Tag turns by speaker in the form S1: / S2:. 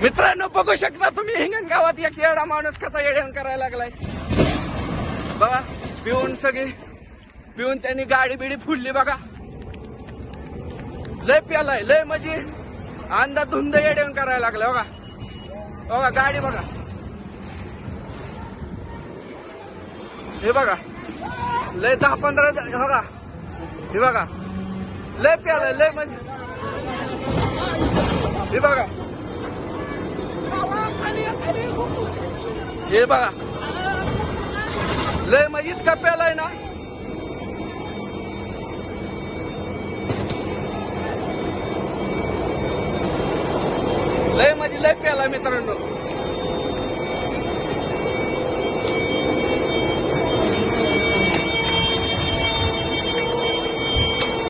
S1: मित्रांनो बघू शकता तुम्ही हिंगणगावात एक येडा माणूस कसा येड्यान करायला लागलाय बघा. पिऊन त्यांनी गाडी बिडी फुडली बघा. लय प्यालाय लय म्हणजे अंधाधुंद येड्यान करायला लागलाय बघा. बघा गाडी बघा हे बघा लय 10-15 बघा हे बघा लय प्यालाय लय म्हणजे हे बघा हे बघा लय म्हणजे इतका प्यालाय ना. लय म्हणजे लय प्यालाय मित्रांनो.